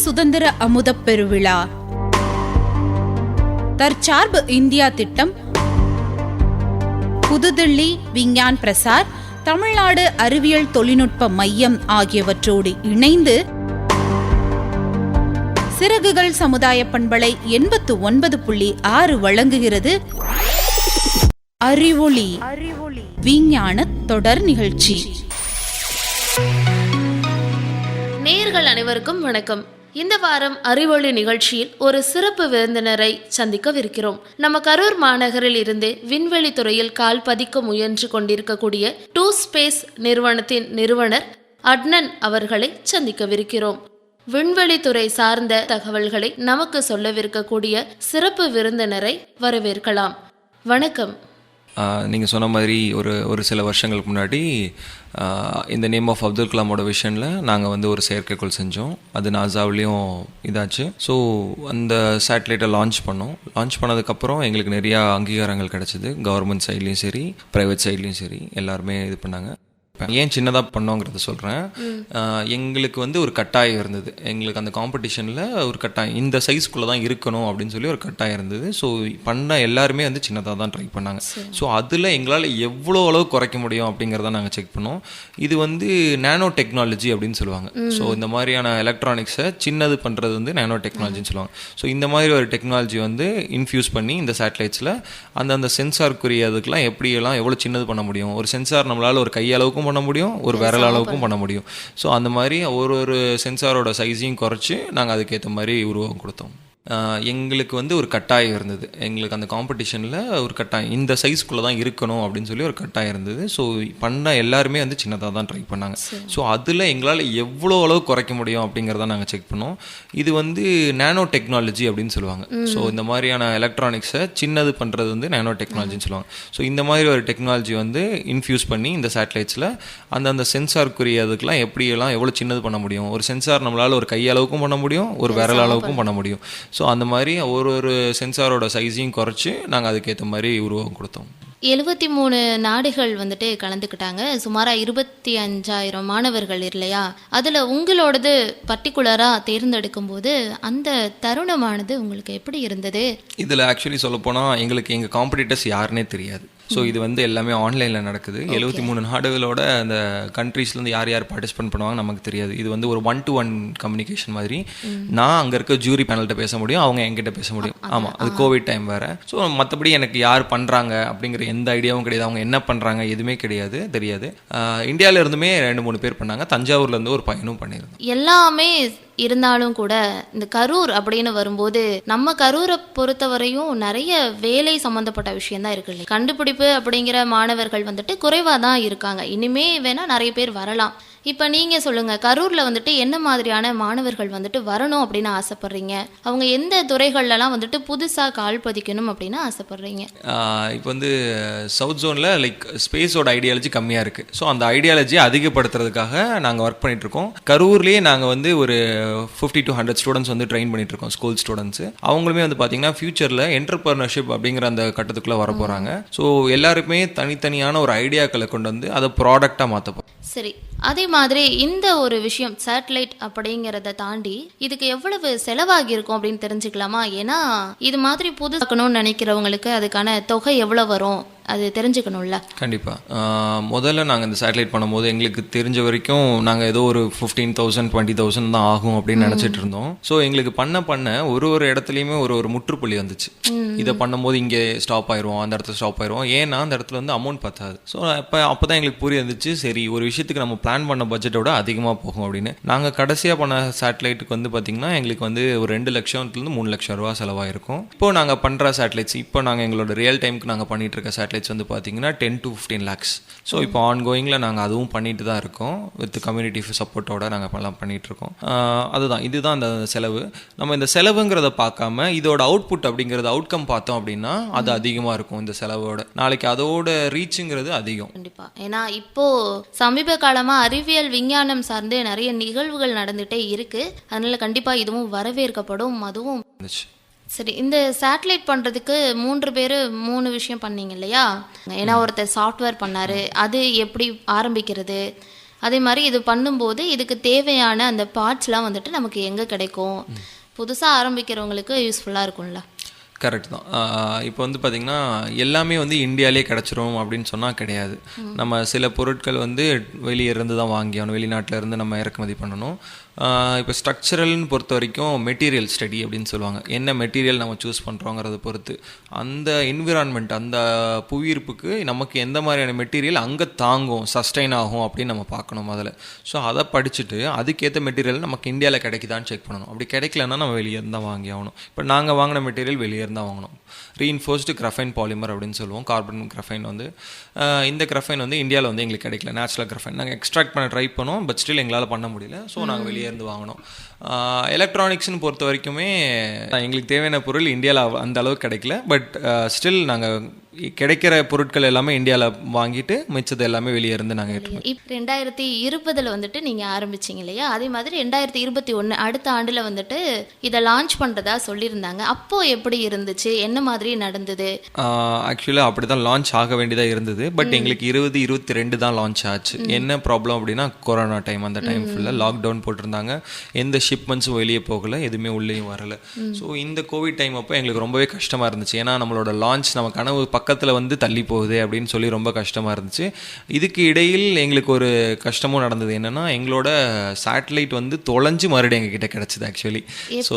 சுதந்திர அமுதப் பெருவிழா, தற்சார்பு இந்தியா திட்டம், புதுதில்லி விஞ்ஞான் பிரசார், தமிழ்நாடு அறிவியல் தொழில்நுட்ப மையம் ஆகியவற்றோடு இணைந்து சிறகுகள் சமுதாய பண்பலை 89.6 வழங்குகிறது அறிவொளி விஞ்ஞான தொடர் நிகழ்ச்சி. நேயர்கள் அனைவருக்கும் வணக்கம். இந்த வாரம் அறிவொளி நிகழ்ச்சியில் ஒரு சிறப்பு விருந்தினரை சந்திக்கவிருக்கிறோம். நம்ம கரூர் மாநகரில் இருந்து விண்வெளி துறையில் கால் பதிக்க முயன்று கொண்டிருக்கக்கூடிய டூ ஸ்பேஸ் நிறுவனத்தின் நிறுவனர் அட்னன் அவர்களை சந்திக்கவிருக்கிறோம். விண்வெளித்துறை சார்ந்த தகவல்களை நமக்கு சொல்லவிருக்கக்கூடிய சிறப்பு விருந்தினரை வரவேற்கலாம். வணக்கம். நீங்கள் சொன்ன மாதிரி ஒரு சில வருஷங்களுக்கு முன்னாடி இந்த நேம் ஆஃப் அப்துல் கலாமோட விஷனில் நாங்கள் ஒரு செயற்கைக்கோள் செஞ்சோம். அது நாசாவிலையும் இதாச்சு. ஸோ அந்த சேட்டலைட்டை லான்ச் பண்ணதுக்கப்புறம் எங்களுக்கு நிறையா அங்கீகாரங்கள் கிடச்சிது. கவர்மெண்ட் சைட்லேயும் சரி, ப்ரைவேட் சைட்லேயும் சரி, எல்லாருமே இது பண்ணாங்க. ஏன் சின்னதாக பண்ணோங்கிறத சொல்கிறேன். எங்களுக்கு ஒரு கட்டாயம் இருந்தது. எங்களுக்கு அந்த காம்படிஷனில் ஒரு கட்டாயம், இந்த சைஸ்க்குள்ளே தான் இருக்கணும் அப்படின்னு சொல்லி ஒரு கட்டாயம் இருந்தது. ஸோ பண்ண எல்லாருமே சின்னதாக தான் ட்ரை பண்ணாங்க. ஸோ அதில் எங்களால் எவ்வளோ அளவு குறைக்க முடியும் அப்படிங்கிறத நாங்கள் செக் பண்ணோம். இது நேனோ டெக்னாலஜி அப்படின்னு சொல்லுவாங்க. ஸோ இந்த மாதிரியான எலக்ட்ரானிக்ஸை சின்னது பண்ணுறது நேனோ டெக்னாலஜின்னு சொல்லுவாங்க. ஸோ இந்த மாதிரி ஒரு டெக்னாலஜி இன்ஃபியூஸ் பண்ணி இந்த சேட்டலைட்ஸில் அந்தந்த சென்சாருக்குரிய அதுக்கெலாம் எப்படியெல்லாம் எவ்வளோ சின்னது பண்ண முடியும். ஒரு சென்சார் நம்மளால் ஒரு கையளவுக்கும் பண்ண முடியும், ஒரு விரல் அளவுக்கும் பண்ண முடியும். ஸோ அந்த மாதிரி ஒரு சென்சாரோட சைஸையும் குறைச்சி நாங்கள் அதுக்கேற்ற மாதிரி உருவம் கொடுத்தோம். எங்களுக்கு ஒரு கட்டாயம் இருந்தது. எங்களுக்கு அந்த காம்படிஷனில் ஒரு கட்டாயம், இந்த சைஸ்க்குள்ளே தான் இருக்கணும் அப்படின்னு சொல்லி ஒரு கட்டாயம் இருந்தது. ஸோ பண்ண எல்லாருமே சின்னதாக தான் ட்ரை பண்ணாங்க. ஸோ அதில் எங்களால் எவ்வளோ அளவு குறைக்க முடியும் அப்படிங்கிறத நாங்கள் செக் பண்ணோம். இது நேனோ டெக்னாலஜி அப்படின்னு சொல்லுவாங்க. ஸோ இந்த மாதிரியான எலக்ட்ரானிக்ஸை சின்னது பண்ணுறது நேனோ டெக்னாலஜின்னு சொல்லுவாங்க. ஸோ இந்த மாதிரி ஒரு டெக்னாலஜி இன்ஃபியூஸ் பண்ணி இந்த சேட்டலைட்ஸில் அந்தந்த சென்சாருக்குரிய அதுக்கெலாம் எப்படியெல்லாம் எவ்வளோ சின்னது பண்ண முடியும். ஒரு சென்சார் நம்மளால் ஒரு கையளவுக்கும் பண்ண முடியும், ஒரு விரல் அளவுக்கும் பண்ண முடியும். ஸோ அந்த மாதிரி ஒரு சென்சாரோட சைஸையும் குறைச்சி நாங்கள் அதுக்கேற்ற மாதிரி உருவம் கொடுத்தோம். 73 நாடுகள் கலந்துக்கிட்டாங்க. சுமாராக 25,000 மாணவர்கள் இல்லையா? அதில் உங்களோடது பர்டிகுலராக தேர்ந்தெடுக்கும் போது அந்த தருணமானது உங்களுக்கு எப்படி இருந்தது? இதில் ஆக்சுவலி சொல்லப்போனால் எங்கள் காம்படிட்டர்ஸ் யாருன்னே தெரியாது. ஸோ இது எல்லாமே ஆன்லைனில் நடக்குது. 73 நாடுகளோட அந்த கண்ட்ரீஸ்லேருந்து யார் யார் பார்ட்டிசிபேட் பண்ணுவாங்க நமக்கு தெரியாது. இது ஒரு 1-to-1 கம்யூனிகேஷன் மாதிரி. நான் அங்கே இருக்க ஜூரி பேனல்கிட்ட பேச முடியும், அவங்க என்கிட்ட பேச முடியும். ஆமாம், அது கோவிட் டைம் வேறு. ஸோ மற்றபடி எனக்கு யார் பண்ணுறாங்க அப்படிங்கிற எந்த ஐடியாவும் கிடையாது. அவங்க என்ன பண்ணுறாங்க எதுவுமே தெரியாது. இந்தியாவில இருந்துமே 2-3 பேர் பண்ணாங்க. தஞ்சாவூர்லேருந்து ஒரு பையனும் பண்ணியிருந்தோம். எல்லாமே இருந்தாலும் கூட இந்த கரூர் அப்படின்னு வரும்போது நம்ம கரூரை பொறுத்தவரையும் நிறைய வேலை சம்பந்தப்பட்ட விஷயம் தான் இருக்கு. கண்டுபிடிப்பு அப்படிங்கிற மாணவர்கள் குறைவா தான் இருக்காங்க. இனிமே வேணா நிறைய பேர் வரலாம். இப்போ நீங்கள் சொல்லுங்கள், கரூரில் என்ன மாதிரியான மாணவர்கள் வரணும் அப்படின்னு ஆசைப்பட்றீங்க? அவங்க எந்த துறைகள்லாம் புதுசாக கால் பதிக்கணும் அப்படின்னு ஆசைப்பட்றீங்க? இப்போ சவுத் ஜோனில் ஸ்பேஸோட ஐடியாலஜி கம்மியாக இருக்குது. ஸோ அந்த ஐடியாலஜியை அதிகப்படுத்துறதுக்காக நாங்கள் ஒர்க் பண்ணிகிட்ருக்கோம். கரூர்லேயே நாங்கள் ஒரு 50 to 100 ஸ்டூடெண்ட்ஸ் ட்ரெயின் பண்ணிகிட்ருக்கோம், ஸ்கூல் ஸ்டூடெண்ட்ஸு. அவங்களுமே பார்த்தீங்கன்னா ஃபியூச்சரில் என்டர்பிரனர்ஷிப் அப்படிங்கிற அந்த கட்டத்துக்குள்ளே வர போகிறாங்க. ஸோ எல்லாருக்குமே தனித்தனியான ஒரு ஐடியாக்களை கொண்டு அதை ப்ராடக்டாக மாற்றப்போம். சரி, அதே மாதிரி இந்த ஒரு விஷயம் சேட்டலைட் அப்படிங்கிறத தாண்டி இதுக்கு எவ்வளவு செலவாகி இருக்கும் அப்படின்னு தெரிஞ்சுக்கலாமா? ஏன்னா இது மாதிரி புதுசாக்கணும்னு நினைக்கிறவங்களுக்கு அதுக்கான தொகை எவ்வளோ வரும் அது தெரிஞ்சுக்கணும்ல. கண்டிப்பாக. முதல்ல நாங்கள் இந்த சேட்டலைட் பண்ணும்போது எங்களுக்கு தெரிஞ்ச வரைக்கும் நாங்கள் ஏதோ ஒரு 15,000 20,000 தான் ஆகும் அப்படின்னு நினச்சிட்டு இருந்தோம். ஸோ எங்களுக்கு பண்ண ஒரு இடத்துலையுமே ஒரு முற்றுப்புள்ளி வந்துச்சு. இதை பண்ணும்போது இங்கே ஸ்டாப் ஆயிடுவோம், அந்த இடத்துல ஸ்டாப் ஆயிடுவோம். ஏன்னா அந்த இடத்துல அமௌண்ட் பத்தாது. ஸோ அப்போ தான் எங்களுக்கு புரிய வந்துச்சு, சரி ஒரு விஷயத்துக்கு நம்ம பிளான் பண்ண பட்ஜெட்டோட அதிகமாக போகும் அப்படின்னு. நாங்கள் கடைசியாக பண்ண சேட்டலைட்டுக்கு பார்த்தீங்கன்னா எங்களுக்கு ஒரு 2 லட்சத்துலேருந்து 3 லட்சம் ரூபா செலவாயிருக்கும். இப்போ நாங்கள் பண்ணுற சேட்டலைட்ஸ், இப்போ நாங்கள் எங்களோட ரியல் டைமுக்கு நாங்கள் பண்ணிட்டு இருக்க சேட்டலைட்ஸ் பார்த்தீங்கன்னா 10 to 15 lakhs. ஸோ இப்போ ஆன்கோயிங்கில் நாங்கள் அதுவும் பண்ணிட்டு தான் இருக்கோம். வித் கம்யூனிட்டி சப்போர்ட்டோட நாங்கள் எல்லாம் பண்ணிட்டு இருக்கோம். இதுதான் அந்த செலவு. நம்ம இந்த செலவுங்கிறத பார்க்காம இதோட அவுட்புட் அப்படிங்கிறது அவுட்கம் பார்த்தோம் அப்படின்னா அது அதிகமாக இருக்கும். இந்த செலவோட நாளைக்கு அதோட ரீச்சுங்கிறது அதிகம். கண்டிப்பாக. ஏன்னா இப்போ சமீப காலமாக அறிவியல் விஞ்ஞானம் சார்ந்து நிறைய நிகழ்வுகள் நடந்துகிட்டே இருக்கு. அதனால கண்டிப்பாக இதுவும் வரவேற்கப்படும். அதுவும் சரி, இந்த சேட்டலைட் பண்ணுறதுக்கு 3 பேர் 3 விஷயம் பண்ணீங்க இல்லையா? ஏன்னா ஒருத்தர் சாஃப்ட்வேர் பண்ணார், அது எப்படி ஆரம்பிக்கிறது, அதே மாதிரி இது பண்ணும்போது இதுக்கு தேவையான அந்த பார்ட்ஸ்லாம் வந்துட்டு நமக்கு எங்கே கிடைக்கும்? புதுசாக ஆரம்பிக்கிறவங்களுக்கு யூஸ்ஃபுல்லாக இருக்கும்ல. கரெக்ட் தான். இப்போ வந்து பார்த்திங்கன்னா எல்லாமே வந்து இந்தியாவிலே கிடச்சிரும் அப்படின்னு சொன்னால் கிடையாது. நம்ம சில பொருட்கள் வந்து வெளியே இருந்து தான் வாங்கி ஆகணும், வெளிநாட்டில் இருந்து நம்ம இறக்குமதி பண்ணணும். இப்போ ஸ்ட்ரக்சரல்னு பொறுத்த வரைக்கும் மெட்டீரியல் ஸ்டடி அப்படின்னு சொல்லுவாங்க. என்ன மெட்டீரியல் நம்ம சூஸ் பண்ணுறோங்கிறத பொறுத்து அந்த என்விரான்மெண்ட், அந்த புவியீர்ப்புக்கு நமக்கு எந்த மாதிரியான மெட்டீரியல் அங்கே தாங்கும், சஸ்டைன் ஆகும் அப்படின்னு நம்ம பார்க்கணும் முதல்ல. ஸோ அதை படிச்சுட்டு அதுக்கேற்ற மெட்டீரியல் நமக்கு இந்தியாவில் கிடைக்குதான்னு செக் பண்ணணும். அப்படி கிடைக்கலன்னா நம்ம வெளியே இருந்தால் வாங்கி ஆகணும். இப்போ நாங்கள் வாங்கின மெட்டீரியல் வெளியே இருந்தால் வாங்கணும். ரீஇன்ஃபோர்ஸ்டு கிரஃபைன் பாலிமர் அப்படின்னு சொல்லுவோம். கார்பன் கிரஃபைன் வந்து இந்த கிரஃபைன் வந்து இந்தியாவில் வந்து எங்களுக்கு கிடைக்கல. நேச்சுரல் கிரஃபைன் நாங்கள் எக்ஸ்ட்ராக்ட் பண்ண ட்ரை பண்ணோம், பட் ஸ்டில் எங்களால் பண்ண முடியல. ஸோ நாங்கள் வெளியே இருந்து வாங்கினோம். எலக்ட்ரானிக்ஸ்னு பொறுத்த வரைக்குமே எங்களுக்கு தேவையான பொருள் இந்தியாவில் அந்த அளவுக்கு கிடைக்கல. பட் ஸ்டில் நாங்கள் கிடைக்கிற பொருட்கள் எல்லாமே இந்தியாவில் வாங்கிட்டு மிச்சது எல்லாமே வெளியே இருந்து நாங்கள் ஏற்றுவோம். இப்போ 2020 வந்துட்டு நீங்கள் ஆரம்பிச்சிங்க இல்லையா? அதே மாதிரி 2021 அடுத்த ஆண்டில் வந்துட்டு இதை லான்ச் பண்ணுறதா சொல்லியிருந்தாங்க. அப்போது எப்படி இருந்துச்சு, என்ன மாதிரி நடந்தது? ஆக்சுவலாக அப்படி தான் லான்ச் ஆக வேண்டியதாக இருந்தது. பட் எங்களுக்கு 2022 தான் லான்ச் ஆச்சு. என்ன ப்ராப்ளம் அப்படின்னா கொரோனா டைம். அந்த டைம் ஃபுல்லாக லாக்டவுன் போட்டிருந்தாங்க. எந்த ஷிப்மெண்ட்ஸும் வெளியே போகலை, எதுவுமே உள்ளேயும் வரலை. ஸோ இந்த கோவிட் டைம் அப்போ எங்களுக்கு ரொம்பவே கஷ்டமாக இருந்துச்சு. ஏன்னா நம்மளோட லான்ச் நம்ம கனவு பக்கத்தில் வந்து தள்ளி போகுது அப்படின்னு சொல்லி ரொம்ப கஷ்டமாக இருந்துச்சு. இதுக்கு இடையில் எங்களுக்கு ஒரு கஷ்டமும் நடந்தது. என்னென்னா எங்களோட சேட்டலைட் வந்து தொலைஞ்சு மறுபடியும் எங்ககிட்ட கிடச்சிது ஆக்சுவலி. ஸோ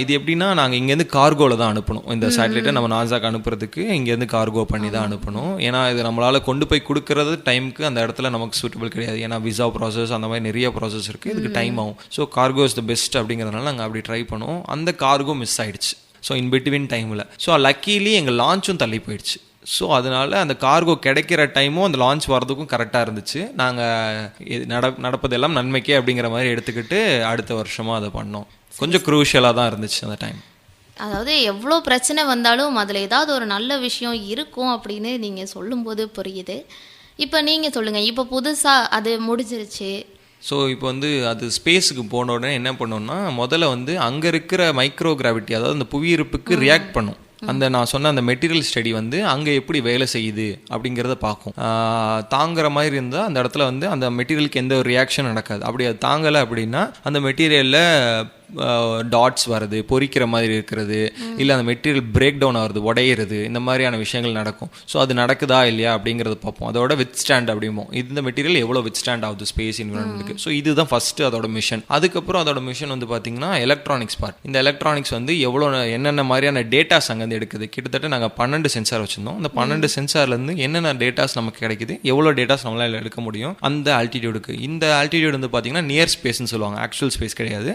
இது எப்படின்னா நாங்கள் இங்கேருந்து கார்கோவில் தான் அனுப்பணும். இந்த சேட்டலைட்டை நம்ம நாசாக்கு அனுப்புறதுக்கு இங்கேருந்து கார்கோ பண்ணி தான் அனுப்பணும். ஏன்னா இது நம்மளால் கொண்டு போய் கொடுக்கறது டைமுக்கு அந்த இடத்துல நமக்கு சூட்டபிள் கிடையாது. ஏன்னா விசா ப்ராசஸ் அந்த மாதிரி நிறைய ப்ராசஸ் இருக்குது, இதுக்கு டைம் ஆகும். So cargo is the best அப்படிங்கிறதுனால நாங்கள் அப்படி ட்ரை பண்ணுவோம். அந்த கார்கோ மிஸ் ஆகிடுச்சு. ஸோ இன் பிட்வீன் டைமில் ஸோ லக்கிலி எங்கள் லான்ச்சும் தள்ளி போயிடுச்சு. ஸோ அதனால் அந்த கார்கோ கிடைக்கிற டைமும் அந்த லான்ச் வர்றதுக்கும் கரெக்டாக இருந்துச்சு. நாங்கள் நடப்பதெல்லாம் நன்மைக்கே அப்படிங்கிற மாதிரி எடுத்துக்கிட்டு அடுத்த வருஷமாக அதை பண்ணோம். கொஞ்சம் க்ரூஷியலாக தான் இருந்துச்சு அந்த டைம். அதாவது எவ்வளோ பிரச்சனை வந்தாலும் அதில் ஏதாவது ஒரு நல்ல விஷயம் இருக்கும் அப்படின்னு நீங்கள் சொல்லும்போது புரியுது. இப்போ நீங்கள் சொல்லுங்கள், இப்போ புதுசாக அது முடிஞ்சிருச்சு. ஸோ இப்போ வந்து அது ஸ்பேஸுக்கு போன உடனே என்ன பண்ணோம்னா முதல்ல வந்து அங்கே இருக்கிற மைக்ரோ கிராவிட்டி, அதாவது அந்த புவியீர்ப்புக்கு ரியாக்ட் பண்ணும். அந்த நான் சொன்ன அந்த மெட்டீரியல் ஸ்டடி வந்து அங்கே எப்படி வேலை செய்யுது அப்படிங்கிறத பார்க்கும். தாங்குற மாதிரி இருந்தால் அந்த இடத்துல வந்து அந்த மெட்டீரியலுக்கு எந்த ஒரு ரியாக்ஷன் நடக்காது. அப்படி அது தாங்கலை அப்படின்னா அந்த மெட்டீரியலில் டாட்ஸ் வருது, பொறிக்கிற மாதிரி இருக்கிறது, இல்லை அந்த மெட்டீரியல் பிரேக் டவுன் ஆகுறது, உடையிறது, இந்த மாதிரியான விஷயங்கள் நடக்கும். ஸோ அது நடக்குதா இல்லையா அப்படிங்கிறத பார்ப்போம். அதோட வித் ஸ்டாண்ட் அப்படிமோ இந்த மெட்டீரியல் எவ்வளோ வித் ஸ்டாண்ட் ஆகுது ஸ்பேஸ் என்விரான்மெண்ட்டுக்கு. ஸோ இதுதான் ஃபஸ்ட்டு அதோட மிஷன். அதுக்கப்புறம் அதோட மிஷன் வந்து பார்த்தீங்கன்னா எலக்ட்ரானிக்ஸ் பார்ட். இந்த எலக்ட்ரானிக்ஸ் வந்து எவ்வளோ என்னென்ன மாதிரியான டேட்டாஸ் அங்கேருந்து எடுக்குது. கிட்டத்தட்ட நாங்கள் 12 சென்சார் வச்சுருந்தோம். அந்த 12 சென்சார்லேருந்து என்னென்ன டேட்டாஸ் நமக்கு கிடைக்குது, எவ்வளோ டேட்டாஸ் நம்மளால் எடுக்க முடியும் அந்த ஆல்டிடியூடுக்கு. இந்த ஆல்டிடியூட் வந்து பார்த்தீங்கன்னா நியர் ஸ்பேஸ்ன்னு சொல்லுவாங்க, ஆக்சுவல் ஸ்பேஸ் கிடையாது.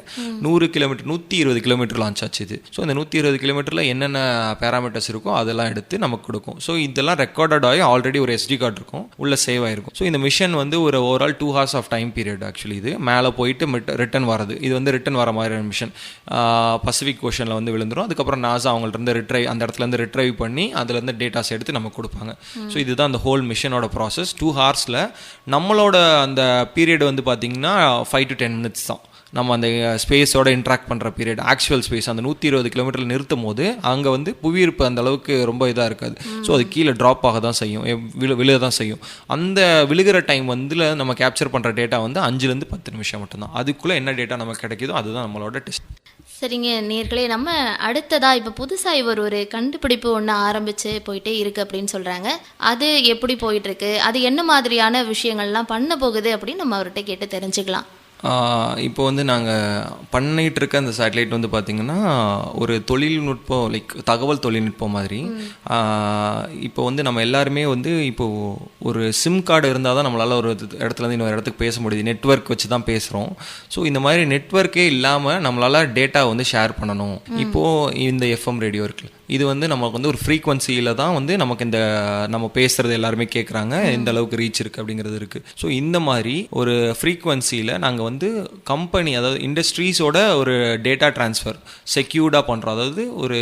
100 கிலோமீட்டர் 120 கிலோமீட்டர் லான்ச் ஆச்சு இது. ஸோ இந்த 120 கிலோமீட்டரில் என்னென்ன பேராமீட்டர்ஸ் இருக்கோ அதெல்லாம் எடுத்து நமக்கு கொடுக்கும். ஸோ இதெல்லாம் ரெக்கார்டட் ஆகி ஆல்ரெடி ஒரு SD கார்டு இருக்கும், உள்ள சேவ் ஆகிருக்கும். ஸோ இந்த மிஷன் வந்து ஒரு overall 2 hours of time period actually. இது மேலே போயிட்டு ரிட்டன் வரது, இது வந்து ரிட்டன் வர மாதிரியான மிஷன். பசிபிக் ஓஷனில் வந்து விழுந்துடும். அதுக்கப்புறம் நாசா அவங்கள்ட்ட அந்த இடத்துலேருந்து ரிட்ரைவ் பண்ணி அதுலேருந்து டேட்டாஸ் எடுத்து நமக்கு கொடுப்பாங்க. ஸோ இதுதான் அந்த ஹோல் மிஷனோட ப்ராசஸ். 2 hours நம்மளோட அந்த பீரியட் வந்து பார்த்தீங்கன்னா 5 to 10 minutes தான். நம்ம அந்த ஸ்பேஸோட இன்ட்ராக்ட் பண்ணுற பீரியட், ஆக்சுவல் ஸ்பேஸ் அந்த 120 கிலோமீட்டரில் நிறுத்தும் போது அங்கே வந்து புவியீர்ப்பு அந்த அளவுக்கு ரொம்ப இதாக இருக்காது. ஸோ அது கீழே ட்ராப் ஆக தான் செய்யும், விழுக தான் செய்யும். அந்த விழுகிற டைம் வந்து நம்ம கேப்சர் பண்ணுற டேட்டா வந்து 5 to 10 நிமிஷம் மட்டும்தான். அதுக்குள்ளே என்ன டேட்டா நமக்கு கிடைக்குதோ அதுதான் நம்மளோட டெஸ்ட். சரிங்க நேர்களே, நம்ம அடுத்ததாக இப்போ புதுசாக இவர் ஒரு கண்டுபிடிப்பு ஒன்று ஆரம்பித்து போயிட்டே இருக்குது அப்படின்னு சொல்கிறாங்க. அது எப்படி போயிட்டுருக்கு, அது என்ன மாதிரியான விஷயங்கள்லாம் பண்ண போகுது அப்படின்னு நம்ம அவர்கிட்ட கேட்டு தெரிஞ்சுக்கலாம். இப்போ வந்து நாங்கள் பண்ணிகிட்டு இருக்க அந்த சேட்டலைட் வந்து பார்த்திங்கன்னா ஒரு தொழில்நுட்பம், லைக் தகவல் தொழில்நுட்பம் மாதிரி. இப்போ வந்து நம்ம எல்லாருமே வந்து இப்போது ஒரு சிம் கார்டு இருந்தால் தான் நம்மளால் ஒரு இடத்துலேருந்து இன்னொரு இடத்துக்கு பேச முடியுது. நெட்வொர்க் வச்சு தான் பேசுகிறோம். ஸோ இந்த மாதிரி நெட்வொர்க்கே இல்லாமல் நம்மளால் டேட்டா வந்து ஷேர் பண்ணணும். இப்போது இந்த FM ரேடியோ இருக்குல்ல, இது வந்து நமக்கு வந்து ஒரு ஃப்ரீக்வன்சியில் தான் வந்து நமக்கு இந்த நம்ம பேசுகிறது எல்லாருமே கேட்குறாங்க, எந்த அளவுக்கு ரீச் இருக்குது அப்படிங்கிறது இருக்குது. ஸோ இந்த மாதிரி ஒரு ஃப்ரீக்வன்சியில் நாங்கள் வந்து கம்பெனி, அதாவது இண்டஸ்ட்ரீஸோட ஒரு டேட்டா ட்ரான்ஸ்ஃபர் செக்யூர்டாக பண்ணுறோம். அதாவது ஒரு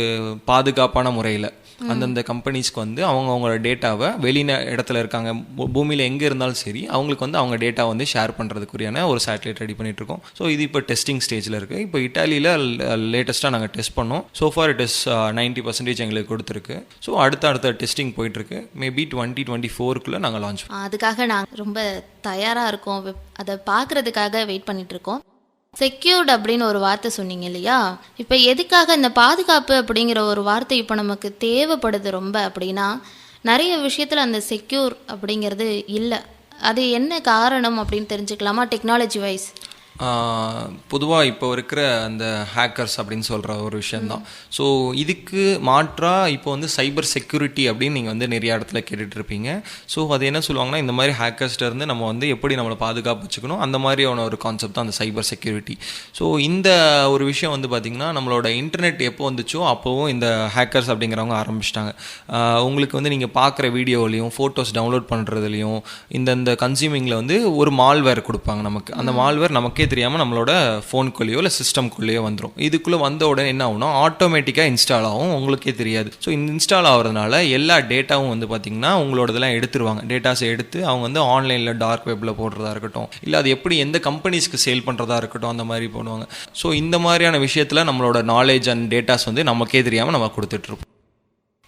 பாதுகாப்பான முறையில் அந்தந்த கம்பெனிஸ்க்கு வந்து அவங்களோட டேட்டாவை இடத்துல இருக்காங்க, பூமியில் எங்கே இருந்தாலும் சரி, அவங்களுக்கு வந்து அவங்க டேட்டா வந்து ஷேர் பண்ணுறதுக்குரியான ஒரு சேட்டலைட் ரெடி பண்ணிட்டு இருக்கோம். ஸோ இது இப்போ டெஸ்டிங் ஸ்டேஜில் இருக்குது. இப்போ இட்டாலியில் லேட்டஸ்ட்டாக நாங்கள் டெஸ்ட் பண்ணோம். ஸோ ஃபார் இட் இஸ் 90% எங்களுக்கு கொடுத்துருக்கு. ஸோ அடுத்த டெஸ்டிங் போயிட்டுருக்கு. மேபி 2024 நாங்கள் லான்ச் பண்ணுவோம். அதுக்காக நாங்கள் ரொம்ப தயாராக இருக்கோம், அதை பார்க்குறதுக்காக வெயிட் பண்ணிகிட்ருக்கோம். செக்யூர்டு அப்படின்னு ஒரு வார்த்தை சொன்னீங்க இல்லையா, இப்போ எதுக்காக இந்த பாதுகாப்பு அப்படிங்கிற ஒரு வார்த்தை இப்போ நமக்கு தேவைப்படுது ரொம்ப அப்படின்னா, நிறைய விஷயத்தில் அந்த செக்யூர் அப்படிங்கிறது இல்லை. அது என்ன காரணம் அப்படின்னு தெரிஞ்சுக்கலாமா டெக்னாலஜி வைஸ்? பொதுவாக இப்போ இருக்கிற அந்த ஹேக்கர்ஸ் அப்படின்னு சொல்கிற ஒரு விஷயந்தான். ஸோ இதுக்கு மாற்றாக இப்போ வந்து சைபர் செக்யூரிட்டி அப்படின்னு நீங்கள் வந்து நிறைய இடத்துல கேட்டுட்ருப்பீங்க. ஸோ அது என்ன சொல்லுவாங்கன்னா, இந்த மாதிரி ஹேக்கர்ஸ்லேருந்து நம்ம வந்து எப்படி நம்மளை பாதுகாப்பு வச்சுக்கணும், அந்த மாதிரியான ஒரு கான்செப்ட் தான் அந்த சைபர் செக்யூரிட்டி. ஸோ இந்த ஒரு விஷயம் வந்து பார்த்திங்கன்னா, நம்மளோட இன்டர்நெட் எப்போ வந்துச்சோ அப்போவும் இந்த ஹேக்கர்ஸ் அப்படிங்கிறவங்க ஆரம்பிச்சிட்டாங்க. உங்களுக்கு வந்து நீங்கள் பார்க்குற வீடியோலையும் ஃபோட்டோஸ் டவுன்லோட் பண்ணுறதுலையும் இந்த கன்சியூமிங்கில் வந்து ஒரு மால்வேர் கொடுப்பாங்க நமக்கு. அந்த மால்வேர் நமக்கே தெரியாமல் நம்மளோட ஃபோனுக்குள்ளேயோ இல்லை சிஸ்டம்குள்ளேயோ வந்துடும். இதுக்குள்ளே வந்த உடனே என்ன ஆகும்னா, ஆட்டோமேட்டிக்காக இன்ஸ்டால் ஆகும், உங்களுக்கே தெரியாது. ஸோ இந்த இன்ஸ்டால் ஆகிறதுனால எல்லா டேட்டாவும் வந்து பார்த்திங்கன்னா உங்களோட இதெல்லாம் எடுத்துருவாங்க. டேட்டாஸை எடுத்து அவங்க வந்து ஆன்லைனில் டார்க் வெப்பில் போடுறதா இருக்கட்டும், இல்லை அது எப்படி எந்த கம்பெனிஸ்க்கு சேல் பண்ணுறதா இருக்கட்டும், அந்த மாதிரி பண்ணுவாங்க. ஸோ இந்த மாதிரியான விஷயத்தில் நம்மளோட நாலேஜ் அண்ட் டேட்டாஸ் வந்து நமக்கே தெரியாமல் நம்ம கொடுத்துட்ருப்போம்.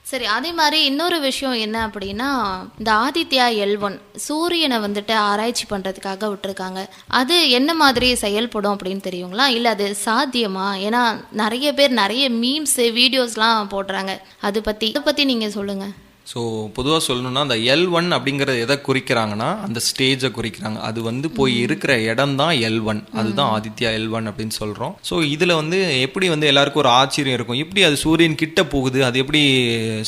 சரி, அதே மாதிரி இன்னொரு விஷயம் என்ன அப்படின்னா, இந்த ஆதித்யா L1 சூரியனை வந்துட்டு ஆராய்ச்சி பண்ணுறதுக்காக விட்டுருக்காங்க. அது என்ன மாதிரி செயல்படும் அப்படின்னு தெரியுங்களா? இல்லை அது சாத்தியமா? ஏன்னா நிறைய பேர் நிறைய மீம்ஸ் வீடியோஸ்லாம் போடுறாங்க. அதை பற்றி நீங்கள் சொல்லுங்கள். ஸோ பொதுவாக சொல்லணும்னா, அந்த L1 அப்படிங்கிறது எதை குறிக்கிறாங்கன்னா, அந்த ஸ்டேஜை குறிக்கிறாங்க. அது வந்து போய் இருக்கிற இடம் தான் L1. அதுதான் ஆதித்யா L1 அப்படின்னு சொல்கிறோம். ஸோ இதில் வந்து எப்படி வந்து எல்லாருக்கும் ஒரு ஆச்சரியம் இருக்கும், எப்படி அது சூரியன் கிட்ட போகுது, அது எப்படி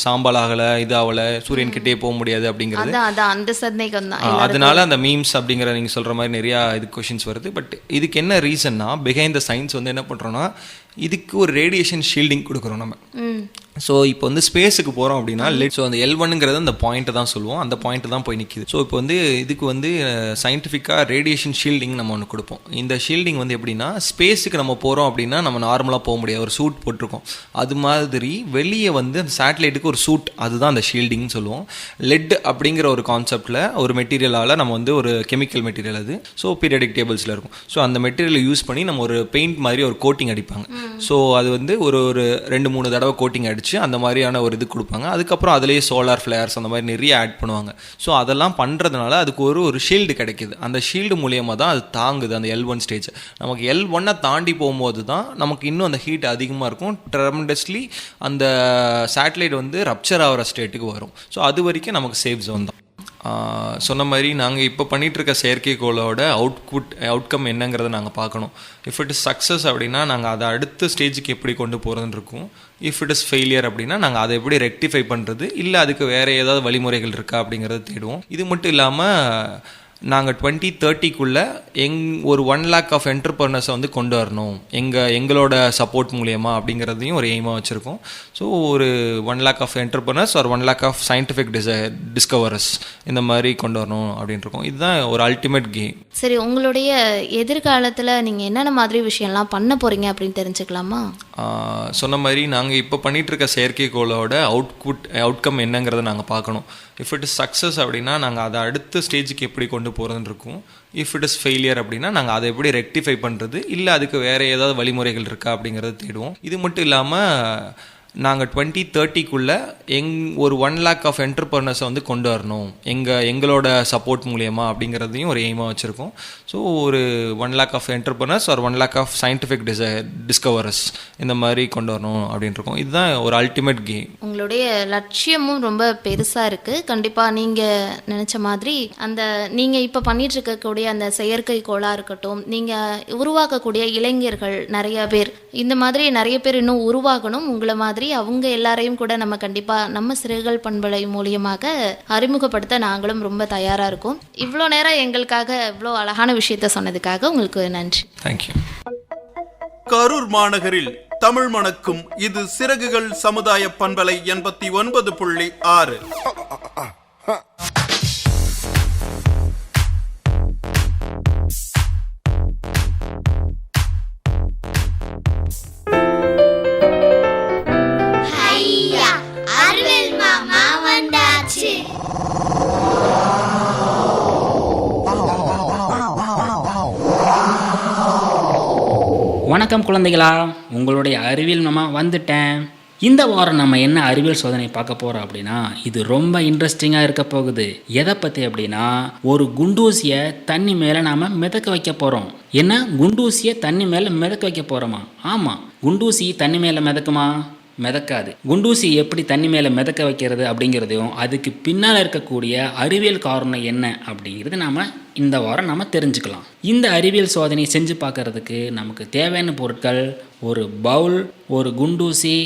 சாம்பல் ஆகலை, இது ஆகலை, சூரியன் கிட்டே போக முடியாது அப்படிங்கிறது அந்த சந்தேகம் தான். அதனால அந்த மீம்ஸ் அப்படிங்கிற நீங்கள் சொல்கிற மாதிரி நிறையா இது கொஷின்ஸ் வருது. பட் இதுக்கு என்ன ரீசன்னா, பிஹைண்ட் த சயின்ஸ் வந்து என்ன பண்ணுறோன்னா, இதுக்கு ஒரு ரேடியேஷன் ஷீல்டிங் கொடுக்குறோம் நம்ம. ஸோ இப்போ வந்து ஸ்பேஸுக்கு போகிறோம் அப்படின்னா, ஸோ அந்த L1ங்கிறது அந்த பாயிண்ட்டை தான் சொல்லுவோம், அந்த பாயிண்ட்டு தான் போய் நிற்கிது. ஸோ இப்போ வந்து இதுக்கு வந்து சயின்டிஃபிக்காக ரேடியேஷன் ஷீல்டிங் நம்ம ஒன்று கொடுப்போம். இந்த ஷீல்டிங் வந்து எப்படின்னா, ஸ்பேஸுக்கு நம்ம போகிறோம் அப்படின்னா நம்ம நார்மலாக போக முடியாது, ஒரு சூட் போட்டிருக்கோம். அது மாதிரி வெளியே வந்து அந்த சேட்டலைட்டுக்கு ஒரு சூட், அதுதான் அந்த ஷீல்டிங்னு சொல்லுவோம். லெட் அப்படிங்கிற ஒரு கான்செப்டில் ஒரு மெட்டீரியலால் நம்ம வந்து ஒரு கெமிக்கல் மெட்டீரியல் அது. ஸோ பீரியாடிக் டேபிள்ஸில் இருக்கும். ஸோ அந்த மெட்டீரியலை யூஸ் பண்ணி நம்ம ஒரு பெயிண்ட் மாதிரி ஒரு கோட்டிங் அடிப்பாங்க. ஸோ அது வந்து ஒரு 2-3 தடவை கோட்டிங் அடித்து அந்த மாதிரியான ஒரு இது கொடுப்பாங்க. அதுக்கப்புறம் அதிலேயே சோலார் ஃப்ளேயர்ஸ் அந்த மாதிரி நிறைய ஆட் பண்ணுவாங்க. ஸோ அதெல்லாம் பண்ணுறதுனால அதுக்கு ஒரு ஷீல்டு கிடைக்கிது. அந்த ஷீல்டு மூலியமாக தான் அது தாங்குது அந்த L1 ஸ்டேஜ். நமக்கு L1 தாண்டி போகும்போது தான் நமக்கு இன்னும் அந்த ஹீட் அதிகமாக இருக்கும். ட்ரெமெண்டஸ்லி அந்த சேட்டலைட் வந்து ரப்சர் ஆகிற ஸ்டேட்டுக்கு வரும். ஸோ அது வரைக்கும் நமக்கு சேஃப் ஜோன் தான். சொன்ன மாதிரி நாங்கள் இப்போ பண்ணிகிட்ருக்க செயற்கைக்கோளோட அவுட்கம் என்னங்கிறத நாங்கள் பார்க்கணும். இஃப் இட் இஸ் சக்ஸஸ் அப்படின்னா நாங்கள் அதை அடுத்த ஸ்டேஜுக்கு எப்படி கொண்டு போகிறதுன்னு இருக்கும். இஃப் இட் இஸ் ஃபெயிலியர் அப்படின்னா நாங்கள் அதை எப்படி ரெக்டிஃபை பண்ணுறது, இல்லை அதுக்கு வேறு ஏதாவது வழிமுறைகள் இருக்கா அப்படிங்கிறத தேடுவோம். இது மட்டும் இல்லாமல் நாங்கள் 2030 ஒரு 1 lakh ஆஃப் என்டர்பிரனர்ஸை வந்து கொண்டு வரணும் எங்களோட சப்போர்ட் மூலயமா அப்படிங்கிறதையும் ஒரு எய்மாக வச்சுருக்கோம். ஸோ ஒரு 1 lakh ஆஃப் என்டர்பிரனர்ஸ் ஒரு 1 lakh ஆஃப் சயின்டிஃபிக் டிஸ்கவரர்ஸ் இந்த மாதிரி கொண்டு வரணும் அப்படின்னு இருக்கோம். இதுதான் ஒரு அல்டிமேட் கேம். சரி, உங்களுடைய எதிர்காலத்தில் நீங்கள் என்னென்ன மாதிரி விஷயம்லாம் பண்ண போகிறீங்க அப்படின்னு தெரிஞ்சுக்கலாமா? சொன்ன மாதிரி நாங்கள் இப்போ பண்ணிகிட்ருக்க செயற்கைக்கோளோட அவுட்கம் என்னங்கிறத நாங்கள் பார்க்கணும். இஃப் இட் இஸ் சக்ஸஸ் அப்படின்னா நாங்கள் அதை அடுத்த ஸ்டேஜுக்கு எப்படி கொண்டு போகிறதுன்னு இருக்கும். இஃப் இட் இஸ் ஃபெயிலியர் அப்படின்னா நாங்கள் அதை எப்படி ரெக்டிஃபை பண்ணுறது, இல்லை அதுக்கு வேறு ஏதாவது வழிமுறைகள் இருக்கா அப்படிங்கிறத தேடுவோம். இது மட்டும் இல்லாமல் நாங்கள் 2030 ஒரு 1 lakh ஆஃப் என்டர்பிரனர்ஸை வந்து கொண்டு வரணும் எங்களோட சப்போர்ட் மூலயமா அப்படிங்கிறதையும் ஒரு எய்மாக வச்சுருக்கோம். ஸோ ஒரு 1 lakh ஆஃப் என்டர்பிரனர்ஸ் ஒரு 1 lakh ஆஃப் சயின்டிஃபிக் டிஸ்கவரர்ஸ் இந்த மாதிரி கொண்டு வரணும் அப்படின்னு இருக்கோம். இதுதான் ஒரு அல்டிமேட் கேம். உங்களுடைய லட்சியமும் ரொம்ப பெருசாக இருக்குது. கண்டிப்பாக நீங்கள் நினச்ச மாதிரி அந்த நீங்கள் இப்போ பண்ணிட்டு இருக்கக்கூடிய அந்த செயற்கைக்கோளாக இருக்கட்டும், நீங்கள் உருவாக்கக்கூடிய இளைஞர்கள் நிறைய பேர், இந்த மாதிரி நிறைய பேர் இன்னும் உருவாகணும். உங்களை மாதிரி அவங்க எல்லாரையும் கூட நம்ம கண்டிப்பாக நம்ம சிறுகள் பண்பலை மூலியமாக அறிமுகப்படுத்த நாங்களும் ரொம்ப தயாராக இருக்கோம். இவ்வளோ நேரம் எங்களுக்காக இவ்வளோ அழகான விஷயத்த சொன்னதுக்காக உங்களுக்கு நன்றி. தேங்க்யூ. கரூர் மாநகரில் தமிழ் மணக்கும் இது சிறகுகள் சமுதாய பண்பலை 89.6. அறிவியல் வணக்கம் குழந்தைகளா, உங்களுடைய அறிவியல் நம்ம வந்துட்டேன். இந்த வாரம் நம்ம என்ன அறிவியல் சோதனை பார்க்க போகிறோம் அப்படின்னா, இது ரொம்ப இன்ட்ரெஸ்டிங்காக இருக்க போகுது. எதை பற்றி அப்படின்னா, ஒரு குண்டூசியை தண்ணி மேலே நாம் மிதக்க வைக்க போகிறோம். என்ன, குண்டூசியை தண்ணி மேலே மிதக்க வைக்க போகிறோமா? ஆமாம், குண்டூசி தண்ணி மேலே மிதக்குமா? மிதக்காது. குண்டூசி எப்படி தண்ணி மேலே மிதக்க வைக்கிறது அப்படிங்கிறதையும் அதுக்கு பின்னால் இருக்கக்கூடிய அறிவியல் காரணம் என்ன அப்படிங்கிறது நாம் இந்த வாரம் நம்ம தெரிஞ்சுக்கலாம். இந்த அறிவியல் சோதனை செஞ்சு பார்க்கறதுக்கு நமக்கு தேவையான பொருட்கள் ஒரு பவுல், ஒரு குண்டூசி,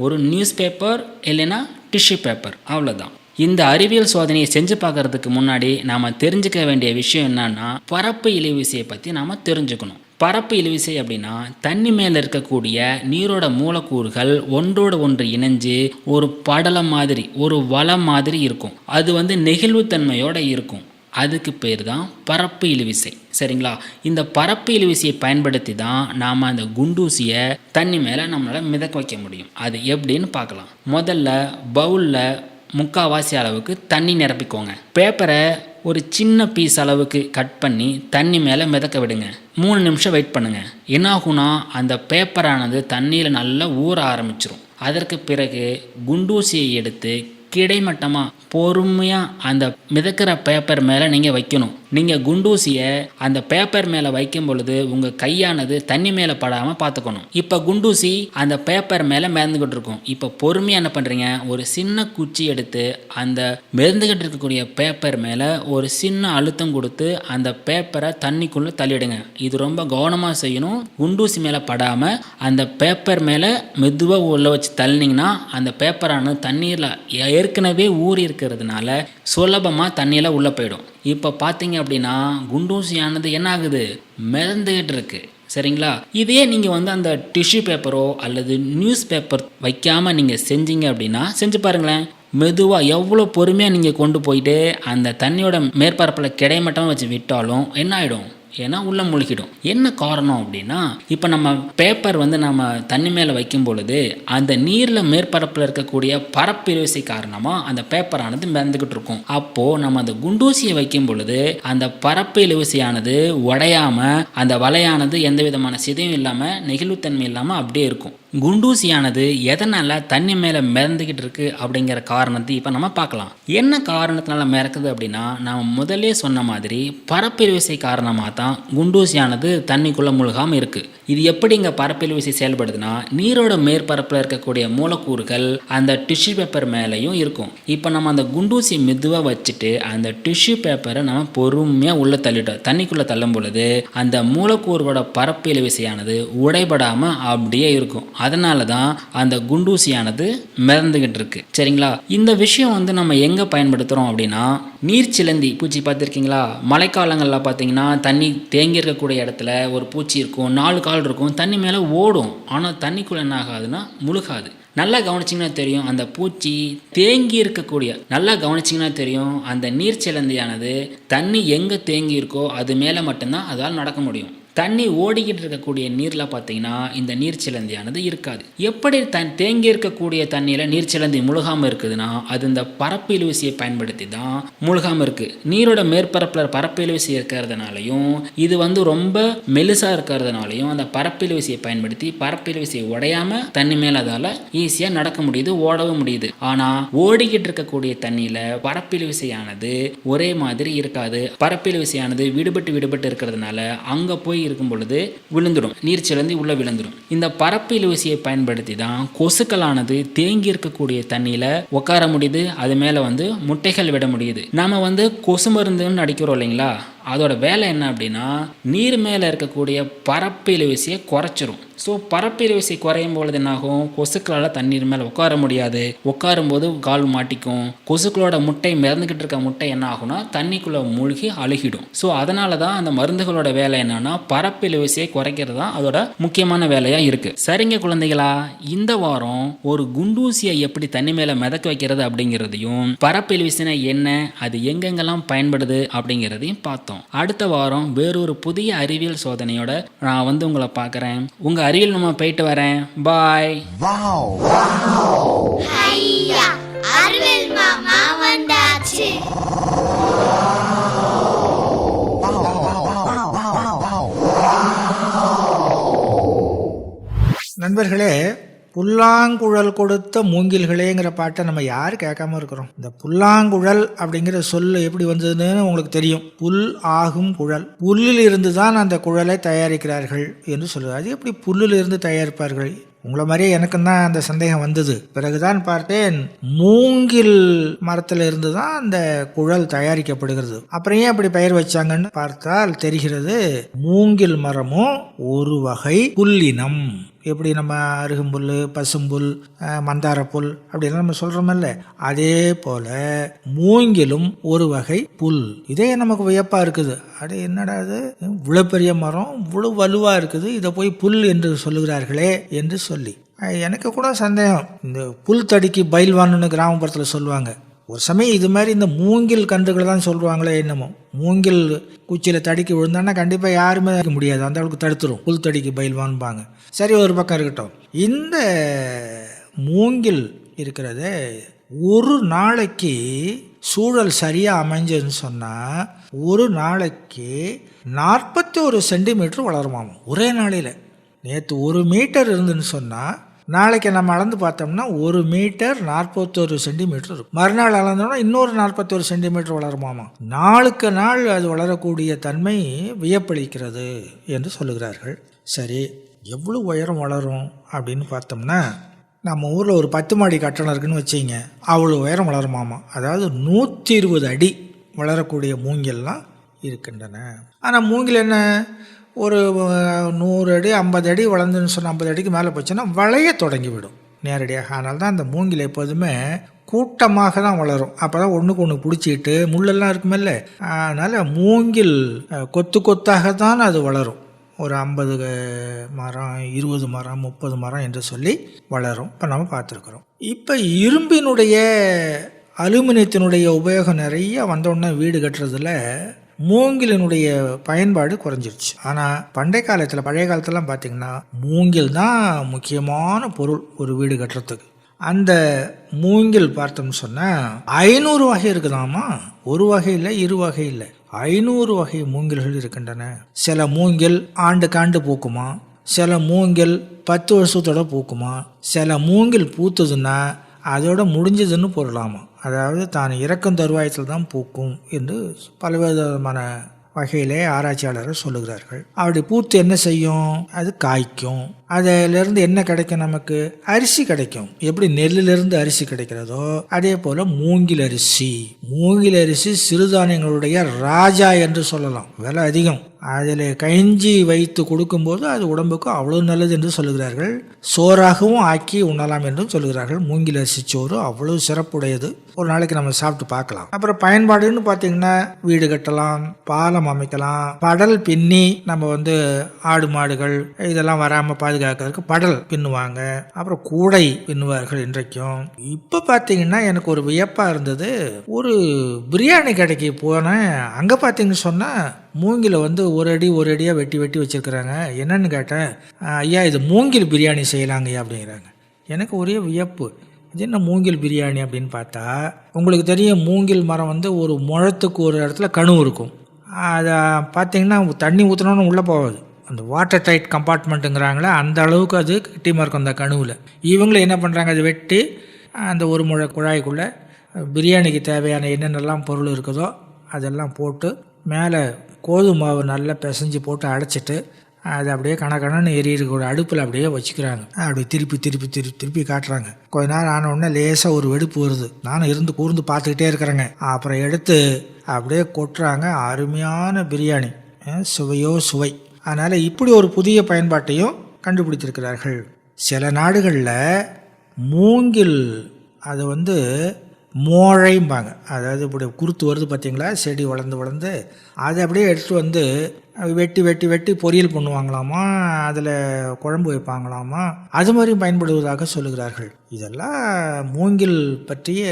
ஒரு நியூஸ் பேப்பர் இல்லைன்னா டிஷ்யூ பேப்பர், அவ்வளோதான். இந்த அறிவியல் சோதனையை செஞ்சு பார்க்கறதுக்கு முன்னாடி நாம் தெரிஞ்சுக்க வேண்டிய விஷயம் என்னன்னா, பரப்பு இழுவிசையை பற்றி நாம் தெரிஞ்சுக்கணும். பரப்பு இழுவிசை அப்படின்னா தண்ணி மேலே இருக்கக்கூடிய நீரோட மூலக்கூறுகள் ஒன்றோடு ஒன்று இணைஞ்சு ஒரு படலம் மாதிரி, ஒரு வளம் மாதிரி இருக்கும். அது நெகிழ்வுத்தன்மையோடு இருக்கும். அதுக்கு பேர் தான் பரப்பு இழுவிசை. சரிங்களா? இந்த பரப்பு இழுவிசையை பயன்படுத்தி தான் நாம் அந்த குண்டூசியை தண்ணி மேலே நம்மளால் மிதக்க வைக்க முடியும். அது எப்படின்னு பார்க்கலாம். முதல்ல பவுலில் 3/4 அளவுக்கு தண்ணி நிரப்பிக்கோங்க. பேப்பரை ஒரு சின்ன பீஸ் அளவுக்கு கட் பண்ணி தண்ணி மேலே மிதக்க விடுங்க. 3 நிமிஷம் வெயிட் பண்ணுங்கள். என்ன ஆகுனா, அந்த பேப்பரானது தண்ணியில் நல்லா ஊற ஆரம்பிச்சிரும். அதற்கு பிறகு குண்டூசியை எடுத்து கிடைமட்டமாக பொறுமையாக அந்த மிதக்கிற பேப்பர் மேலே நீங்கள் வைக்கணும். நீங்கள் குண்டூசியை அந்த பேப்பர் மேலே வைக்கும் பொழுது உங்கள் கையானது தண்ணி மேலே படாமல் பார்த்துக்கணும். இப்போ குண்டூசி அந்த பேப்பர் மேலே மிதந்துக்கிட்டு இருக்கும். இப்போ பொறுமையாக என்ன பண்ணுறீங்க, ஒரு சின்ன குச்சி எடுத்து அந்த மிதந்துக்கிட்டு இருக்கக்கூடிய பேப்பர் மேலே ஒரு சின்ன அழுத்தம் கொடுத்து அந்த பேப்பரை தண்ணிக்குள்ளே தள்ளிடுங்க. இது ரொம்ப கவனமாக செய்யணும். குண்டூசி மேலே படாமல் அந்த பேப்பர் மேலே மெதுவாக உள்ள வச்சு தள்ளினீங்கன்னா அந்த பேப்பரானது தண்ணீரில் ஏற்கனவே ஊறி இருக்கிறதுனால சுலபமாக தண்ணியில் உள்ளே போயிடும். இப்போ பார்த்தீங்க அப்படின்னா குண்டூசியானது என்ன ஆகுது, மிதந்துகிட்டு இருக்கு. சரிங்களா? இதே நீங்கள் அந்த டிஷ்யூ பேப்பரோ அல்லது நியூஸ் பேப்பர் வைக்காமல் நீங்கள் செஞ்சீங்க அப்படின்னா செஞ்சு பாருங்களேன். மெதுவாக எவ்வளோ பொறுமையாக நீங்கள் கொண்டு போயிட்டு அந்த தண்ணியோட மேற்பரப்பில் கிடைமட்டமாக வச்சு விட்டாலும் என்ன ஆகிடும், ஏன்னா உள்ளே முழுகிடும். என்ன காரணம் அப்படின்னா, இப்போ நம்ம பேப்பர் நம்ம தண்ணி மேலே வைக்கும் பொழுது அந்த நீரில் மேற்பரப்பில் இருக்கக்கூடிய பரப்பு இழுவிசை காரணமாக அந்த பேப்பரானது மிதந்துக்கிட்டு இருக்கும். அப்போது நம்ம அந்த குண்டூசியை வைக்கும் பொழுது அந்த பரப்பு இழுவிசையானது உடையாமல் அந்த வலையானது எந்த விதமான சிதையும் இல்லாமல் நெகிழ்வுத்தன்மை இல்லாமல் அப்படியே இருக்கும். குண்டூசியானது எதனால் தண்ணி மேலே மிதந்துக்கிட்டு இருக்கு அப்படிங்கிற காரணத்தை இப்போ நம்ம பார்க்கலாம். என்ன காரணத்தினால மிதக்குது அப்படின்னா, நாம் முதல்ல சொன்ன மாதிரி பரப்பிழுவிசை காரணமாக தான் குண்டூசியானது தண்ணிக்குள்ளே முழுகாமல் இருக்குது. இது எப்படி இங்கே பரப்பிழுவிசை செயல்படுதுன்னா, நீரோட மேற்பரப்பில் இருக்கக்கூடிய மூலக்கூறுகள் அந்த டிஷ்யூ பேப்பர் மேலேயும் இருக்கும். இப்போ நம்ம அந்த குண்டூசியை மெதுவாக வச்சுட்டு அந்த டிஷ்யூ பேப்பரை நம்ம பொறுமையாக உள்ளே தள்ளிட்டோம். தண்ணிக்குள்ளே தள்ளும் பொழுது அந்த மூலக்கூறுகளோட பரப்பிழுவிசையானது உடைபடாமல் அப்படியே இருக்கும். அதனால தான் அந்த குண்டூசியானது மிதந்துகிட்டு இருக்கு. சரிங்களா? இந்த விஷயம் நம்ம எங்கே பயன்படுத்துகிறோம் அப்படின்னா, நீர்ச்சிலந்தி பூச்சி பார்த்துருக்கீங்களா? மழைக்காலங்களில் பார்த்தீங்கன்னா தண்ணி தேங்கி இருக்கக்கூடிய இடத்துல ஒரு பூச்சி இருக்கும், 4 கால் இருக்கும், தண்ணி மேலே ஓடும். ஆனால் தண்ணிக்குள்ளே என்ன ஆகாதுன்னா முழுகாது. நல்லா கவனிச்சிங்கன்னா தெரியும், அந்த பூச்சி தேங்கி இருக்கக்கூடிய நல்லா கவனிச்சிங்கன்னா தெரியும், அந்த நீர்ச்சிலந்தியானது தண்ணி எங்கே தேங்கி இருக்கோ அது மேலே மட்டும்தான் அதால் நடக்க முடியும். தண்ணி ஓடிக்கிட்டு இருக்கக்கூடிய நீரில் பார்த்தீங்கன்னா இந்த நீர்ச்சிலந்தியானது இருக்காது. எப்படி தேங்கி இருக்கக்கூடிய தண்ணியில் நீர்ச்சிலந்தி முழுகாமல் இருக்குதுன்னா, அது இந்த பரப்பு இழுவிசையை பயன்படுத்தி தான் முழுகாமல் இருக்குது. நீரோட மேற்பரப்பில் பரப்பு இழுவிசை இருக்கிறதுனாலையும் இது ரொம்ப மெலிசாக இருக்கிறதுனாலையும் அந்த பரப்பு இழுவிசையை பயன்படுத்தி பரப்பு இழுவிசை உடையாமல் தண்ணி மேலே அதால் ஈஸியாக நடக்க முடியுது, ஓடவும் முடியுது. ஆனால் ஓடிக்கிட்டு இருக்கக்கூடிய தண்ணியில் பரப்பு இழுவிசையானது ஒரே மாதிரி இருக்காது. பரப்பு இழுவிசையானது விடுபட்டு இருக்கிறதுனால அங்கே போய் இருக்கும் பொழுது விழுந்துடும், நீர்ச்சிலந்தி உள்ள விழுந்துடும். இந்த பரப்பு இழுவிசையை பயன்படுத்தி தான் கொசுக்களானது தேங்கி இருக்கக்கூடிய தண்ணியில உட்கார முடியுது, அது மேல முட்டைகள் விட முடியுது. நாம கொசு மருந்துன்னு அடிக்கிறோம் இல்லைங்களா, அதோட வேலை என்ன அப்படின்னா நீர் மேலே இருக்கக்கூடிய பரப்பு இழுவிசையை குறைச்சிரும். ஸோ பரப்பு இழுவிசை குறையும் பொழுது என்னாகும், கொசுக்களால் தண்ணீர் மேலே உட்கார முடியாது, உட்காரும் போது கால் மாட்டிக்கும். கொசுக்களோட முட்டை மிதந்துக்கிட்டு இருக்க முட்டை என்ன ஆகும்னா தண்ணிக்குள்ளே மூழ்கி அழுகிடும். ஸோ அதனால தான் அந்த மருந்துகளோட வேலை என்னன்னா பரப்பு இழுவிசையை குறைக்கிறது தான் அதோட முக்கியமான வேலையாக இருக்குது. சரிங்க குழந்தைகளா, இந்த வாரம் ஒரு குண்டூசியை எப்படி தண்ணி மேலே மிதக்க வைக்கிறது அப்படிங்கிறதையும் பரப்பு இழுவிசைனா என்ன, அது எங்கெங்கெல்லாம் பயன்படுது அப்படிங்கிறதையும் பார்த்தோம். அடுத்த வாரம் வேறொரு புதிய அறிவியல் சோதனையோட நான் உங்களை பார்க்குறேன். உங்கள் அறிவியல் நம்ம போயிட்டு வரேன். பாய். அறிவியல் மாமா வந்தாச்சு. நண்பர்களே, புல்லாங்குழல் கொடுத்த மூங்கில்களேங்கிற பாட்டை நம்ம யார் கேட்காம இருக்கிறோம்? இந்த புல்லாங்குழல் அப்படிங்கிற சொல்லு எப்படி வந்ததுன்னு உங்களுக்கு தெரியும். புல் ஆகும் குழல், புல்லில் இருந்து தான் அந்த குழலை தயாரிக்கிறார்கள் என்று சொல்லுவார். அது எப்படி புல்லில் இருந்து தயாரிப்பார்கள்? உங்களை மாதிரியே எனக்கும் தான் அந்த சந்தேகம் வந்தது. பிறகுதான் பார்த்தேன், மூங்கில் மரத்தில் இருந்து தான் அந்த குழல் தயாரிக்கப்படுகிறது. அப்புறம் ஏன் அப்படி பெயர் வச்சாங்கன்னு பார்த்தால் தெரிகிறது, மூங்கில் மரமும் ஒரு வகை புல்லினம். எப்படி நம்ம அருகம்புல், பசும்புல், மந்தாரப்புல் அப்படிலாம் நம்ம சொல்கிறோமில்ல, அதே போல் மூங்கிலும் ஒரு வகை புல். இதே நமக்கு வியப்பாக இருக்குது. அடே என்னடா அது, இவ்வளோ பெரிய மரம், இவ்வளோ வலுவாக இருக்குது, இதை போய் புல் என்று சொல்லுகிறார்களே என்று சொல்லி எனக்கு கூட சந்தேகம். இந்த புல் தடிக்கு பயில்வான்னு கிராமப்புறத்தில் சொல்லுவாங்க. ஒரு சமயம் இது மாதிரி இந்த மூங்கில் கன்றுகளை தான் சொல்லுவாங்களே என்னமோ. மூங்கில் குச்சியில் தடிக்கு விழுந்தான்னா கண்டிப்பாக யாருமே இருக்க முடியாது, அந்த அளவுக்கு தடுத்துரும். புல் தடிக்கு பயில்வான்பாங்க. சரி, ஒரு பக்கம் இருக்கட்டும். இந்த மூங்கில் இருக்கிறத ஒரு நாளைக்கு சூழல் சரியாக அமைஞ்சதுன்னு சொன்னால் ஒரு நாளைக்கு 41 சென்டிமீட்டர் வளருமாம் ஒரே நாளையில். நேற்று 1 மீட்டர் இருந்துன்னு சொன்னால் நாளைக்கு நம்ம அளந்து பார்த்தோம்னா 1 மீட்டர் 41 சென்டிமீட்டர் இருக்கும். மறுநாள் அளந்தோம்னா இன்னொரு 41 சென்டிமீட்டர் வளருமாமா. நாளுக்கு நாள் அது வளரக்கூடிய தன்மை வியப்பளிக்கிறது என்று சொல்லுகிறார்கள். சரி, எவ்வளோ உயரம் வளரும் அப்படின்னு பார்த்தோம்னா, நம்ம ஊரில் ஒரு 10 மாடி கட்டணம் இருக்குன்னு வச்சிங்க, அவ்வளோ உயரம் வளருமாமா. அதாவது 120 அடி வளரக்கூடிய மூங்கில்லாம் இருக்கின்றன. ஆனால் மூங்கில் என்ன, ஒரு 100 அடி 50 அடி வளர்ந்துன்னு சொன்னால் 50 அடிக்கு மேலே போச்சுன்னா வளைய தொடங்கிவிடும் நேரடியாக. அதனால தான் அந்த மூங்கில் எப்போதுமே கூட்டமாக தான் வளரும். அப்போ தான் ஒன்றுக்கு ஒன்று பிடிச்சிக்கிட்டு முள்ளெல்லாம் இருக்குமில்ல, அதனால் மூங்கில் கொத்து கொத்தாக தான் அது வளரும். ஒரு 50 மரம், 20 மரம், 30 மரம் என்று சொல்லி வளரும். இப்போ நம்ம பார்த்துருக்குறோம். இப்போ இரும்பினுடைய, அலுமினியத்தினுடைய உபயோகம் நிறைய வந்தோடனே வீடு கட்டுறதுல மூங்கிலினுடைய பயன்பாடு குறைஞ்சிருச்சு. ஆனால் பண்டைய காலத்தில், பழைய காலத்துலாம் பார்த்திங்கன்னா மூங்கில் தான் முக்கியமான பொருள் ஒரு வீடு கட்டுறதுக்கு. அந்த மூங்கில் பார்த்தோம்னு சொன்னால் 500 வகை இருக்குதாமா. ஒரு வகை இல்லை, 2 வகை இல்லை, 500 வகை மூங்கில்கள் இருக்கின்றன. சில மூங்கில் ஆண்டுக்காண்டு பூக்குமா, சில மூங்கில் 10 வருஷத்தோட பூக்குமா, சில மூங்கில் பூத்துதுன்னா அதோட முடிஞ்சதுன்னு பொருளாமா. அதாவது தான் இறக்கும் தருவாயத்தில் தான் பூக்கும் என்று பலவிதமான வகையிலே ஆராய்ச்சியாளர்கள் சொல்லுகிறார்கள். அப்படி பூத்து என்ன செய்யும், அது காய்க்கும். அதிலிருந்து என்ன கிடைக்கும், நமக்கு அரிசி கிடைக்கும். எப்படி நெல்லிலிருந்து அரிசி கிடைக்கிறதோ அதே போல மூங்கில் அரிசி. மூங்கில் அரிசி சிறுதானியங்களுடைய ராஜா என்று சொல்லலாம். விலை அதிகம். அதில் கஞ்சி வைத்து கொடுக்கும்போது அது உடம்புக்கு அவ்வளோ நல்லது என்று சொல்லுகிறார்கள். சோறாகவும் ஆக்கி உண்ணலாம் என்றும் சொல்லுகிறார்கள். மூங்கில் அரிசி சோறு அவ்வளோ சிறப்புடையது. ஒரு நாளைக்கு நம்ம சாப்பிட்டு பார்க்கலாம். அப்புறம் பயன்பாடுன்னு பார்த்தீங்கன்னா, வீடு கட்டலாம், பாலம் அமைக்கலாம், படல் பின்னி நம்ம ஆடு மாடுகள் இதெல்லாம் வராமல் பாதுகாக்கிறதுக்கு படல் பின்னுவாங்க. அப்புறம் கூடை பின்னுவார்கள் இன்றைக்கும். இப்போ பார்த்தீங்கன்னா எனக்கு ஒரு வியப்பாக இருந்தது. ஒரு பிரியாணி கடைக்கு போனேன். அங்கே பார்த்தீங்கன்னு சொன்னால் மூங்கில ஒரு அடி ஒரு அடியாக வெட்டி வெட்டி வச்சுருக்குறாங்க. என்னன்னு கேட்டேன், ஐயா இது மூங்கில் பிரியாணி செய்யலாங்கய்யா அப்படிங்கிறாங்க. எனக்கு ஒரே வியப்பு, இது என்ன மூங்கில் பிரியாணி அப்படின்னு பார்த்தா, உங்களுக்கு தெரியும் மூங்கில் மரம் ஒரு முழத்துக்கு ஒரு இடத்துல கணு இருக்கும். அதை பார்த்தீங்கன்னா தண்ணி ஊற்றினோன்னு உள்ளே போகாது. அந்த வாட்டர் டைட் கம்பார்ட்மெண்ட்டுங்கிறாங்களே, அந்த அளவுக்கு அது கட்டிமாக இருக்கும் அந்த கணுவில். இவங்களும் என்ன பண்ணுறாங்க, அதை வெட்டி அந்த ஒரு முழ குழாய்க்குள்ளே பிரியாணிக்கு தேவையான என்னென்னலாம் பொருள் இருக்குதோ அதெல்லாம் போட்டு மேலே கோதுமை மாவு நல்லா பிசைஞ்சு போட்டு அடைச்சிட்டு அதை அப்படியே கணக்கணன்னு எரியிருக்க அடுப்பில் அப்படியே வச்சுக்கிறாங்க. அப்படி திருப்பி திருப்பி திருப்பி திருப்பி காட்டுறாங்க. கொஞ்ச நேரம் ஆன உடனே லேசாக ஒரு வெடிப்பு வருது. நானும் இருந்து கூர்ந்து பார்த்துக்கிட்டே இருக்கிறேங்க. அப்புறம் எடுத்து அப்படியே கொட்டுறாங்க. அருமையான பிரியாணி, சுவையோ சுவை. அதனால் இப்படி ஒரு புதிய பயன்பாட்டையும் கண்டுபிடித்திருக்கிறார்கள். சில நாடுகளில் மூங்கில் அது மோழைம்பாங்க. அதாவது இப்படி குருத்து வருது பார்த்தீங்களா, செடி வளர்ந்து வளர்ந்து அதை அப்படியே எடுத்துகிட்டு வெட்டி வெட்டி வெட்டி பொரியல் பண்ணுவாங்களாமா, அதில் குழம்பு வைப்பாங்களாமா. அது மாதிரியும் பயன்படுவதாக சொல்லுகிறார்கள். இதெல்லாம் மூங்கில் பற்றிய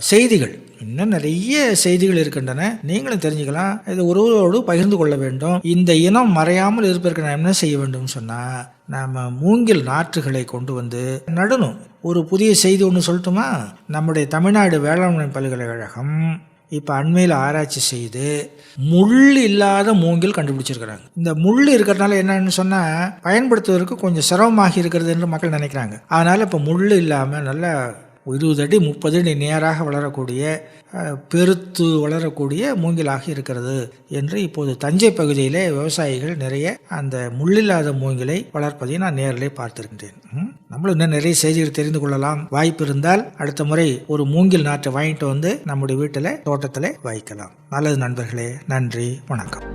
செய்திகள். இன்னும் நிறைய செய்திகள் இருக்கின்றன, நீங்களும் தெரிஞ்சுக்கலாம். இது ஒருவரோடு பகிர்ந்து கொள்ள வேண்டும். இந்த இனம் மறையாமல் இருப்பதற்கு நான் என்ன செய்ய வேண்டும் சொன்னால், நாம் மூங்கில் நாற்றுகளை கொண்டு நடணும். ஒரு புதிய செய்தி ஒன்று சொல்லட்டுமா? நம்முடைய தமிழ்நாடு வேளாண்மை பல்கலைக்கழகம் இப்போ அண்மையில் ஆராய்ச்சி செய்து முள் இல்லாத மூங்கில் கண்டுபிடிச்சிருக்கிறாங்க. இந்த முள் இருக்கிறதுனால என்னன்னு சொன்னால் பயன்படுத்துவதற்கு கொஞ்சம் சிரமமாகி இருக்கிறது என்று மக்கள் நினைக்கிறாங்க. அதனால் இப்போ முள் இல்லாமல் நல்லா 20 அடி 30 அடி நேராக வளரக்கூடிய பெருத்து வளரக்கூடிய மூங்கிலாக இருக்கிறது என்று இப்போது தஞ்சை பகுதியிலே விவசாயிகள் நிறைய அந்த முள்ளில்லாத மூங்கிலை வளர்ப்பதை நான் நேரிலே பார்த்திருக்கின்றேன். நம்மளும் இன்னும் நிறைய செய்திகள் தெரிந்து கொள்ளலாம். வாய்ப்பு இருந்தால் அடுத்த முறை ஒரு மூங்கில் நாற்றை வாங்கிட்டு வந்து நம்முடைய வீட்டில் தோட்டத்தில் வைக்கலாம். நல்லது நண்பர்களே, நன்றி, வணக்கம்.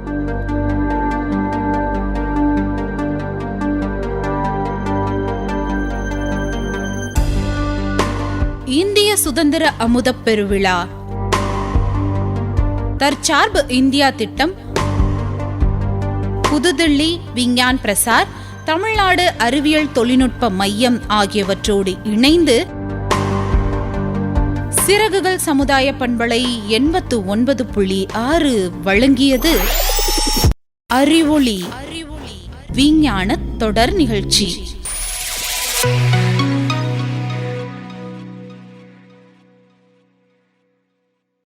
இந்திய சுதந்திர அமுதப் பெருவிழா, தற்சார்பு இந்தியா திட்டம், புதுதில்லி விஞ்ஞான் பிரசார், தமிழ்நாடு அறிவியல் தொழில்நுட்ப மையம் ஆகியவற்றோடு இணைந்து சிறகுகள் சமுதாய பண்பலை 89.6 வழங்கியது அறிவொளி விஞ்ஞான தொடர் நிகழ்ச்சி.